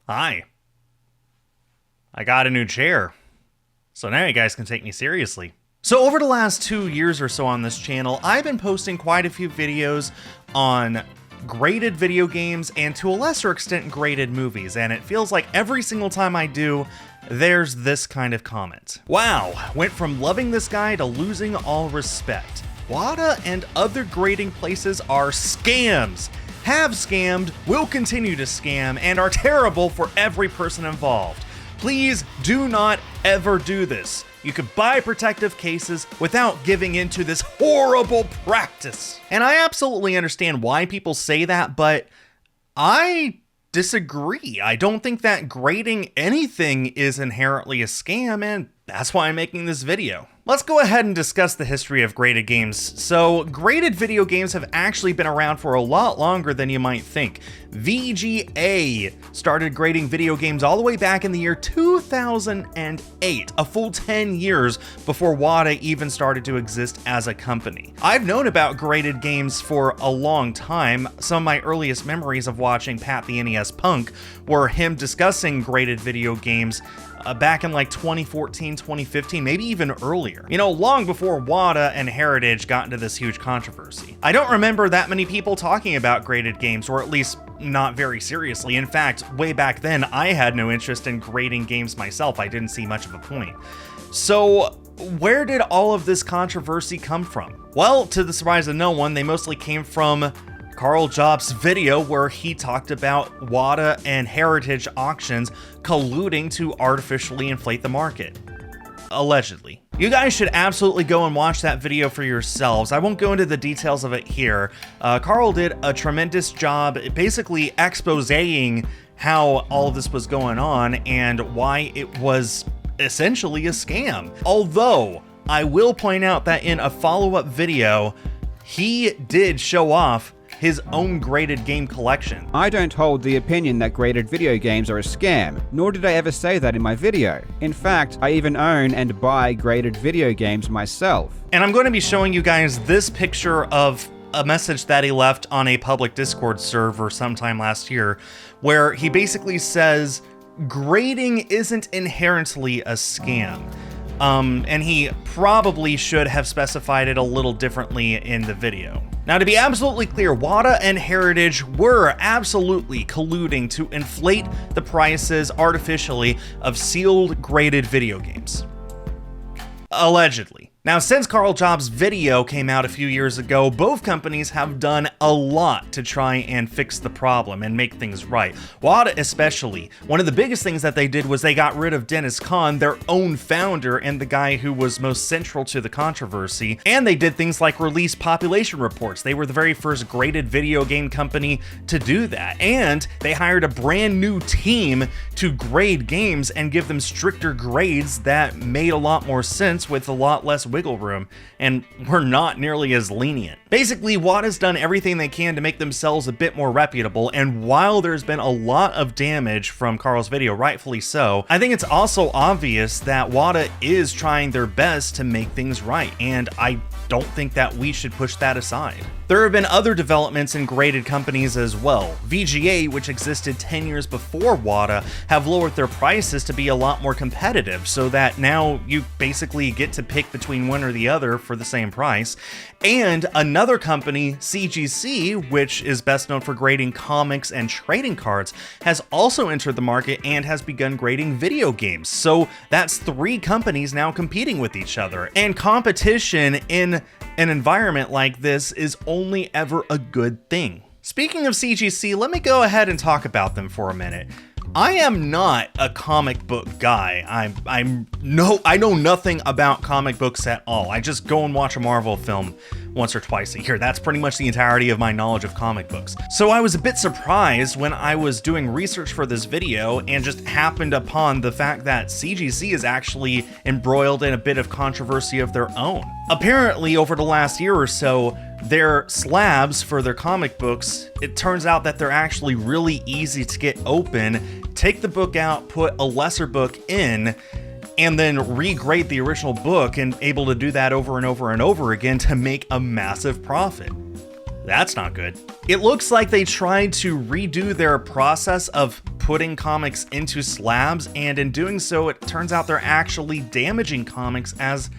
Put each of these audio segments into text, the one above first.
Hi. I got a new chair. So now you guys can take me seriously. So over the last 2 years or so on this channel, I've been posting quite a few videos on graded video games and to a lesser extent graded movies, and it feels like every single time I do, there's this kind of comment. Wow, went from loving this guy to losing all respect. WATA and other grading places are scams. Have scammed, will continue to scam, and are terrible for every person involved. Please do not ever do this. You could buy protective cases without giving into this horrible practice. And I absolutely understand why people say that, but I disagree. I don't think that grading anything is inherently a scam, and that's why I'm making this video. Let's go ahead and discuss the history of graded games. So, graded video games have actually been around for a lot longer than you might think. VGA started grading video games all the way back in the year 2008, a full 10 years before WATA even started to exist as a company. I've known about graded games for a long time. Some of my earliest memories of watching Pat the NES Punk were him discussing graded video games back in like 2014, 2015, maybe even earlier. You know, long before WATA and Heritage got into this huge controversy. I don't remember that many people talking about graded games, or at least not very seriously. In fact, way back then, I had no interest in grading games myself. I didn't see much of a point. So, where did all of this controversy come from? Well, to the surprise of no one, they mostly came from Carl Jobs' video where he talked about WATA and Heritage auctions colluding to artificially inflate the market. Allegedly. You guys should absolutely go and watch that video for yourselves. I won't go into the details of it here. Carl did a tremendous job basically exposing how all of this was going on and why it was essentially a scam. Although, I will point out that in a follow-up video, he did show off his own graded game collection. I don't hold the opinion that graded video games are a scam, nor did I ever say that in my video. In fact, I even own and buy graded video games myself. And I'm going to be showing you guys this picture of a message that he left on a public Discord server sometime last year, where he basically says, grading isn't inherently a scam. And he probably should have specified it a little differently in the video. Now, to be absolutely clear, WATA and Heritage were absolutely colluding to inflate the prices artificially of sealed graded video games. Allegedly. Now, since Carl Jobs' video came out a few years ago, both companies have done a lot to try and fix the problem and make things right. WATA especially. One of the biggest things that they did was they got rid of Dennis Kahn, their own founder and the guy who was most central to the controversy. And they did things like release population reports. They were the very first graded video game company to do that. And they hired a brand new team to grade games and give them stricter grades that made a lot more sense with a lot less wiggle room, and were not nearly as lenient. Basically, WATA's done everything they can to make themselves a bit more reputable, and while there's been a lot of damage from Carl's video, rightfully so, I think it's also obvious that WATA is trying their best to make things right, and I don't think that we should push that aside. There have been other developments in graded companies as well. VGA, which existed 10 years before WATA, have lowered their prices to be a lot more competitive, so that now you basically get to pick between one or the other for the same price. And another company, CGC, which is best known for grading comics and trading cards, has also entered the market and has begun grading video games. So that's 3 companies now competing with each other. And competition in an environment like this is only ever a good thing. Speaking of CGC, let me go ahead and talk about them for a minute. I am not a comic book guy. I know nothing about comic books at all. I just go and watch a Marvel film once or twice a year. That's pretty much the entirety of my knowledge of comic books. So I was a bit surprised when I was doing research for this video and just happened upon the fact that CGC is actually embroiled in a bit of controversy of their own. Apparently, over the last year or so, their slabs for their comic books, it turns out that they're actually really easy to get open, take the book out, put a lesser book in, and then regrade the original book, and able to do that over and over and over again to make a massive profit. That's not good. It looks like they tried to redo their process of putting comics into slabs, and in doing so, it turns out they're actually damaging comics as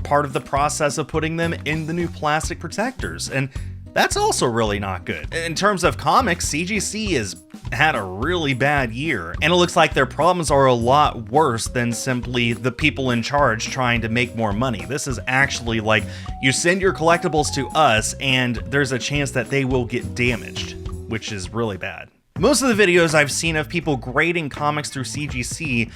part of the process of putting them in the new plastic protectors. And that's also really not good. In terms of comics, CGC has had a really bad year, and it looks like their problems are a lot worse than simply the people in charge trying to make more money. This is actually like, you send your collectibles to us and there's a chance that they will get damaged, which is really bad. Most of the videos I've seen of people grading comics through CGC,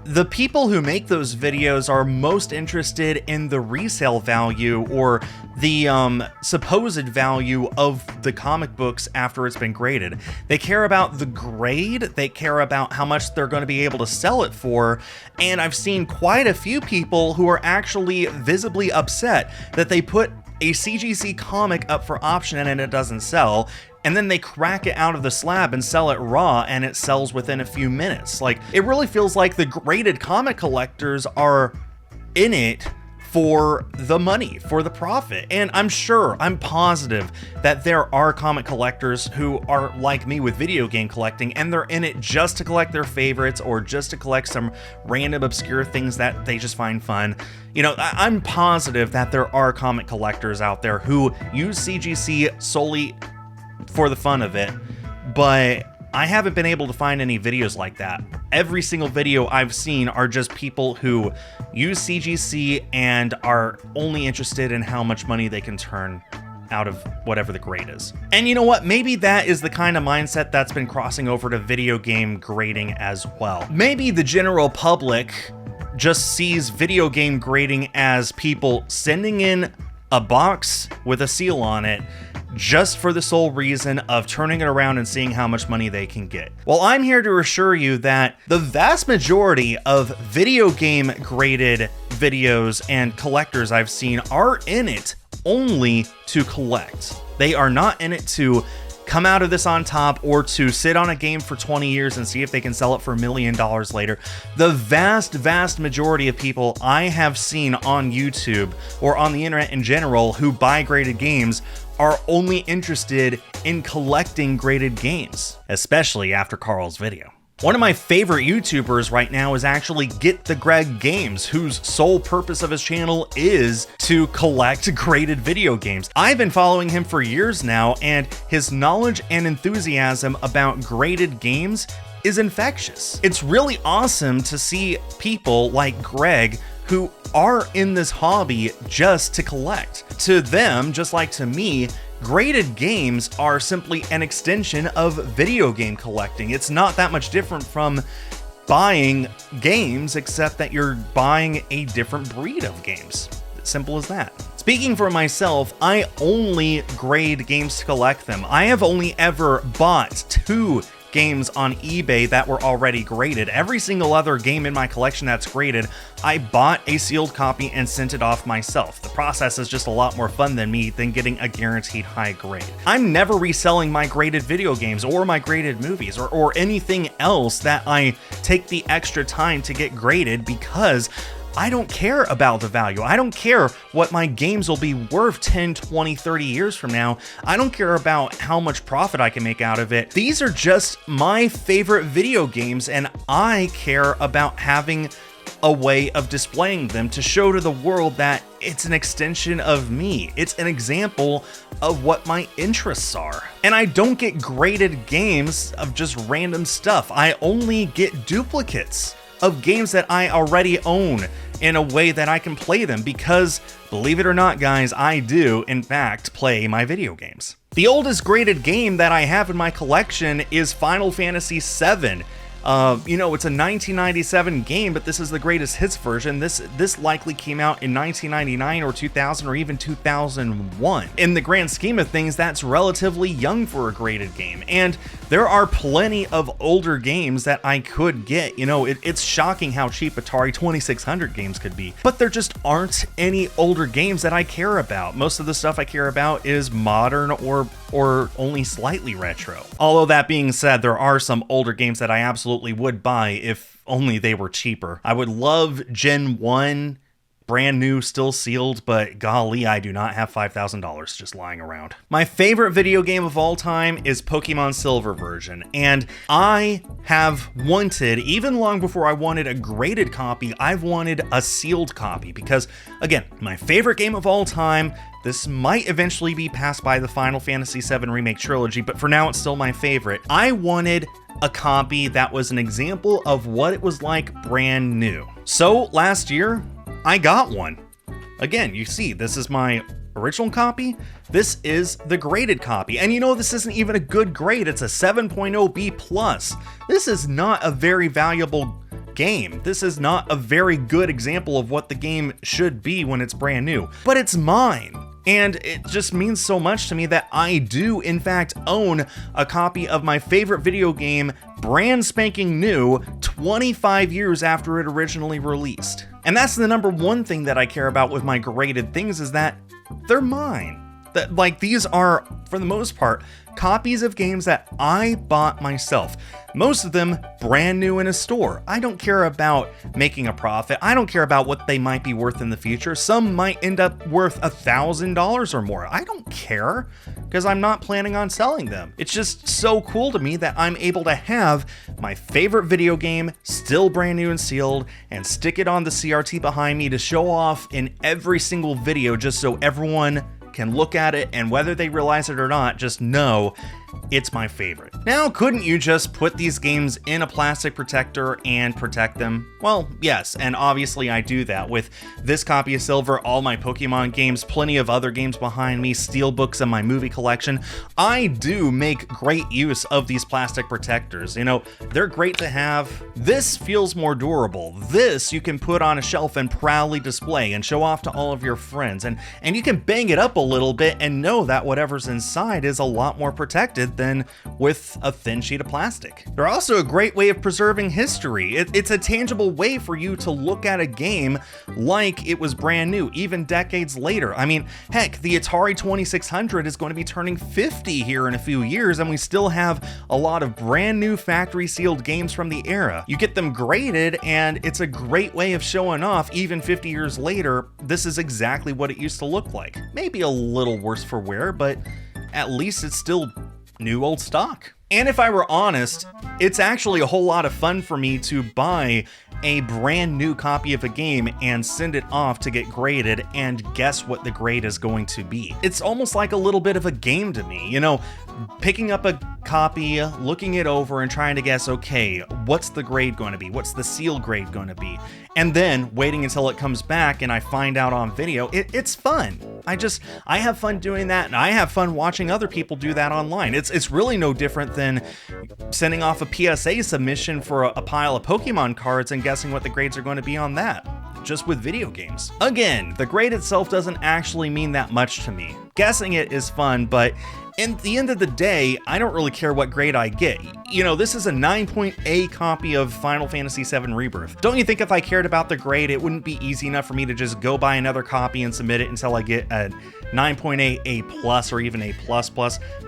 the people who make those videos are most interested in the resale value or the supposed value of the comic books after it's been graded. They care about the grade, they care about how much they're going to be able to sell it for, and I've seen quite a few people who are actually visibly upset that they put a CGC comic up for option and it doesn't sell, and then they crack it out of the slab and sell it raw and it sells within a few minutes. Like, it really feels like the graded comic collectors are in it for the money, for the profit. And I'm positive that there are comic collectors who are like me with video game collecting, and they're in it just to collect their favorites or just to collect some random obscure things that they just find fun. You know, I'm positive that there are comic collectors out there who use CGC solely for the fun of it, but I haven't been able to find any videos like that. Every single video I've seen are just people who use CGC and are only interested in how much money they can turn out of whatever the grade is. And you know what? Maybe that is the kind of mindset that's been crossing over to video game grading as well. Maybe the general public just sees video game grading as people sending in a box with a seal on it just for the sole reason of turning it around and seeing how much money they can get. Well, I'm here to assure you that the vast majority of video game graded videos and collectors I've seen are in it only to collect. They are not in it to come out of this on top or to sit on a game for 20 years and see if they can sell it for $1 million later. The vast majority of people I have seen on YouTube or on the internet in general who buy graded games are only interested in collecting graded games, especially after Carl's video. One of my favorite YouTubers right now is actually Get the Greg Games, whose sole purpose of his channel is to collect graded video games. I've been following him for years now, and his knowledge and enthusiasm about graded games is infectious. It's really awesome to see people like Greg who are in this hobby just to collect. To them, just like to me, graded games are simply an extension of video game collecting. It's not that much different from buying games, except that you're buying a different breed of games. Simple as that. Speaking for myself, I only grade games to collect them. I have only ever bought 2 games on eBay that were already graded. Every single other game in my collection that's graded, I bought a sealed copy and sent it off myself. The process is just a lot more fun than getting a guaranteed high grade. I'm never reselling my graded video games or my graded movies or anything else that I take the extra time to get graded, because I don't care about the value. I don't care what my games will be worth 10, 20, 30 years from now. I don't care about how much profit I can make out of it. These are just my favorite video games, and I care about having a way of displaying them to show to the world that it's an extension of me. It's an example of what my interests are. And I don't get graded games of just random stuff. I only get duplicates of games that I already own in a way that I can play them, because, believe it or not, guys, I do, in fact, play my video games. The oldest graded game that I have in my collection is Final Fantasy VII. You know, it's a 1997 game, but this is the greatest hits version. This likely came out in 1999 or 2000 or even 2001. In the grand scheme of things, that's relatively young for a graded game. And there are plenty of older games that I could get. You know, it's shocking how cheap Atari 2600 games could be. But there just aren't any older games that I care about. Most of the stuff I care about is modern or only slightly retro. Although that being said, there are some older games that I absolutely would buy if only they were cheaper. I would love Gen 1 brand new, still sealed, but golly, I do not have $5,000 just lying around. My favorite video game of all time is Pokemon Silver version, and I have wanted, even long before I wanted a graded copy, I've wanted a sealed copy because, again, my favorite game of all time. This might eventually be passed by the Final Fantasy VII Remake Trilogy, but for now it's still my favorite. I wanted a copy that was an example of what it was like brand new. So last year, I got one. Again, you see, this is my original copy. This is the graded copy. And you know, this isn't even a good grade. It's a 7.0 B+. This is not a very valuable game. This is not a very good example of what the game should be when it's brand new, but it's mine. And it just means so much to me that I do, in fact, own a copy of my favorite video game, brand spanking new, 25 years after it originally released. And that's the number one thing that I care about with my graded things is that they're mine. That, like, these are, for the most part, copies of games that I bought myself. Most of them brand new in a store. I don't care about making a profit. I don't care about what they might be worth in the future. Some might end up worth $1,000 or more. I don't care because I'm not planning on selling them. It's just so cool to me that I'm able to have my favorite video game still brand new and sealed and stick it on the CRT behind me to show off in every single video just so everyone can look at it, and whether they realize it or not, just know it's my favorite. Now, couldn't you just put these games in a plastic protector and protect them? Well, yes, and obviously I do that with this copy of Silver, all my Pokemon games, plenty of other games behind me, steelbooks and my movie collection. I do make great use of these plastic protectors. You know, they're great to have. This feels more durable. This you can put on a shelf and proudly display and show off to all of your friends. And you can bang it up a little bit and know that whatever's inside is a lot more protected than with a thin sheet of plastic. They're also a great way of preserving history. It's a tangible way for you to look at a game like it was brand new, even decades later. I mean, heck, the Atari 2600 is going to be turning 50 here in a few years, and we still have a lot of brand new factory sealed games from the era. You get them graded, and it's a great way of showing off, even 50 years later, this is exactly what it used to look like. Maybe a little worse for wear, but at least it's still new old stock. And if I were honest, it's actually a whole lot of fun for me to buy a brand new copy of a game and send it off to get graded and guess what the grade is going to be. It's almost like a little bit of a game to me, you know, picking up a copy, looking it over and trying to guess, okay, what's the grade going to be? What's the seal grade going to be? And then waiting until it comes back and I find out on video. It's fun. I have fun doing that, and I have fun watching other people do that online. It's really no different than sending off a PSA submission for a pile of Pokemon cards and guessing what the grades are going to be on that, just with video games. Again, the grade itself doesn't actually mean that much to me. Guessing it is fun, but in the end of the day, I don't really care what grade I get. You know, this is a 9.A copy of Final Fantasy VII Rebirth. Don't you think if I cared about the grade, it wouldn't be easy enough for me to just go buy another copy and submit it until I get a 9.8 A+ or even A++?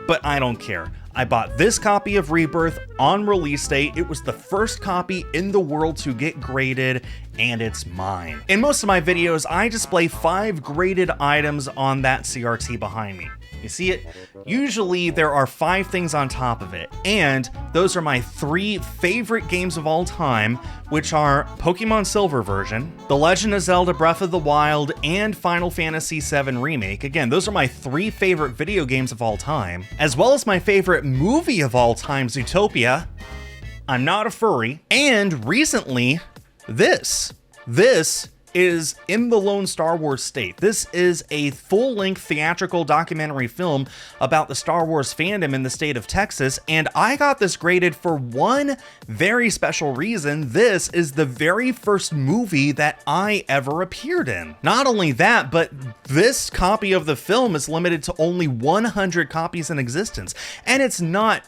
But I don't care. I bought this copy of Rebirth on release date. It was the first copy in the world to get graded, and it's mine. In most of my videos, I display 5 graded items on that CRT behind me. You see it? Usually there are 5 things on top of it, and those are my 3 favorite games of all time, which are Pokemon Silver version, The Legend of Zelda Breath of the Wild, and Final Fantasy VII Remake. Again, those are my 3 favorite video games of all time, as well as my favorite movie of all time, Zootopia, I'm Not a Furry, and recently, this is In the Lone Star Wars State. This is a full-length theatrical documentary film about the Star Wars fandom in the state of Texas, and I got this graded for one very special reason. This is the very first movie that I ever appeared in. Not only that, but this copy of the film is limited to only 100 copies in existence, and it's not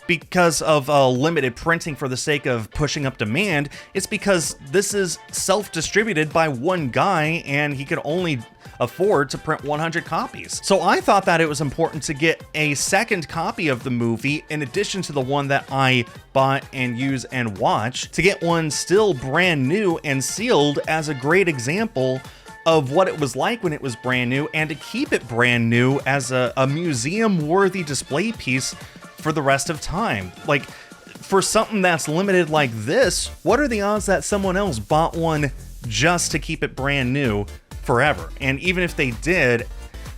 because of limited printing for the sake of pushing up demand. It's because this is self-distributed by one guy and he could only afford to print 100 copies. So I thought that it was important to get a second copy of the movie in addition to the one that I bought and use and watch, to get one still brand new and sealed as a great example of what it was like when it was brand new and to keep it brand new as a museum-worthy display piece for the rest of time. Like, for something that's limited like this, what are the odds that someone else bought one just to keep it brand new forever? And even if they did,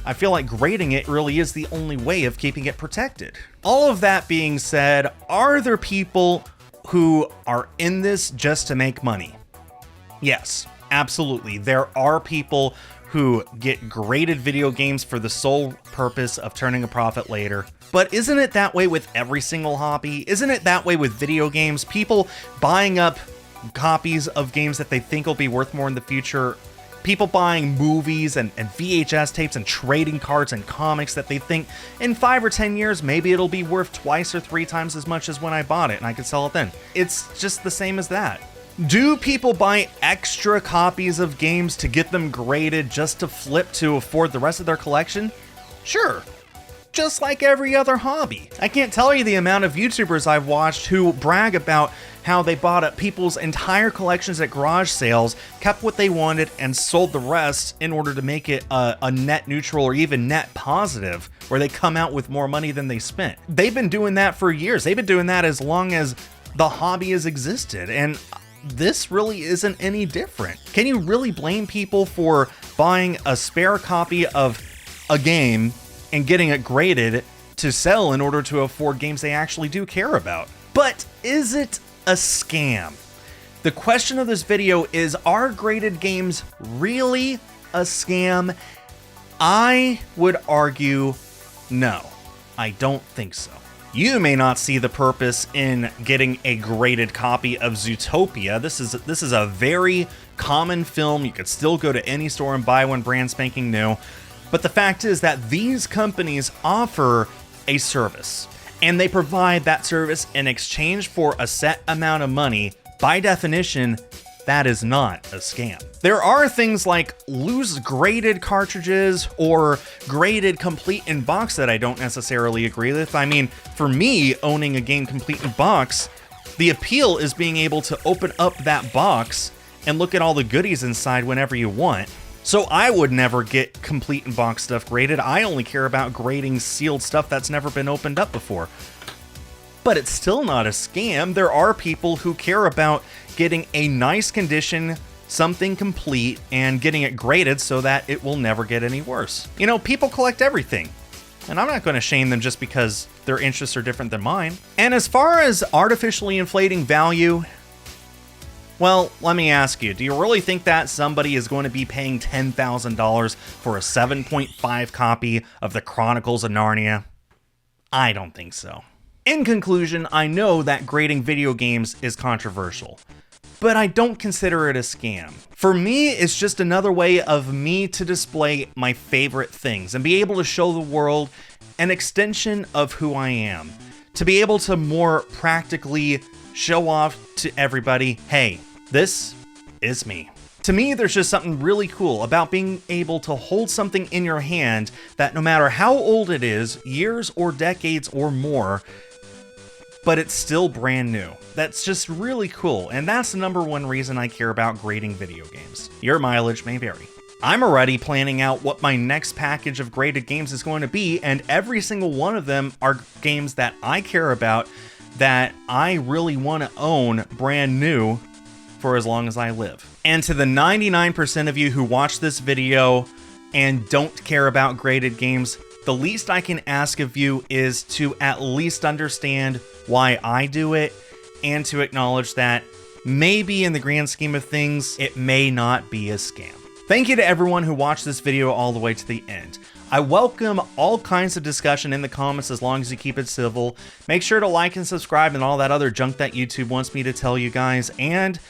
I feel like grading it really is the only way of keeping it protected. All of that being said, are there people who are in this just to make money? Yes, absolutely. There are people who get graded video games for the sole purpose of turning a profit later. But isn't it that way with every single hobby? Isn't it that way with video games? People buying up copies of games that they think will be worth more in the future. People buying movies and VHS tapes and trading cards and comics that they think in 5 or 10 years, maybe it'll be worth twice or 3 times as much as when I bought it and I could sell it then. It's just the same as that. Do people buy extra copies of games to get them graded just to flip to afford the rest of their collection? Sure. Just like every other hobby. I can't tell you the amount of YouTubers I've watched who brag about how they bought up people's entire collections at garage sales, kept what they wanted, and sold the rest in order to make it a net neutral or even net positive, where they come out with more money than they spent. They've been doing that for years. They've been doing that as long as the hobby has existed, and this really isn't any different. Can you really blame people for buying a spare copy of a game and getting it graded to sell in order to afford games they actually do care about? But is it a scam? The question of this video is, are graded games really a scam? I would argue no. I don't think so. You may not see the purpose in getting a graded copy of Zootopia. This is a very common film. You could still go to any store and buy one brand spanking new. But the fact is that these companies offer a service, and they provide that service in exchange for a set amount of money. By definition, that is not a scam. There are things like loose graded cartridges or graded complete in box that I don't necessarily agree with. I mean, for me, owning a game complete in box, the appeal is being able to open up that box and look at all the goodies inside whenever you want. So I would never get complete in box stuff graded. I only care about grading sealed stuff that's never been opened up before. But it's still not a scam. There are people who care about getting a nice condition, something complete, and getting it graded so that it will never get any worse. You know, people collect everything, and I'm not going to shame them just because their interests are different than mine. And as far as artificially inflating value, well, let me ask you, do you really think that somebody is going to be paying $10,000 for a 7.5 copy of the Chronicles of Narnia? I don't think so. In conclusion, I know that grading video games is controversial, but I don't consider it a scam. For me, it's just another way of me to display my favorite things and be able to show the world an extension of who I am. To be able to more practically show off to everybody, hey, this is me. To me, there's just something really cool about being able to hold something in your hand that no matter how old it is, years or decades or more, but it's still brand new. That's just really cool, and that's the #1 reason I care about grading video games. Your mileage may vary. I'm already planning out what my next package of graded games is going to be, and every single one of them are games that I care about, that I really want to own brand new for as long as I live. And to the 99% of you who watch this video and don't care about graded games, the least I can ask of you is to at least understand why I do it, and to acknowledge that maybe in the grand scheme of things, it may not be a scam. Thank you to everyone who watched this video all the way to the end. I welcome all kinds of discussion in the comments as long as you keep it civil. Make sure to like and subscribe and all that other junk that YouTube wants me to tell you guys. And,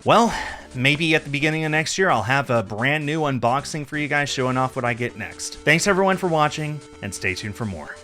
well, maybe at the beginning of next year, I'll have a brand new unboxing for you guys showing off what I get next. Thanks everyone for watching, and stay tuned for more.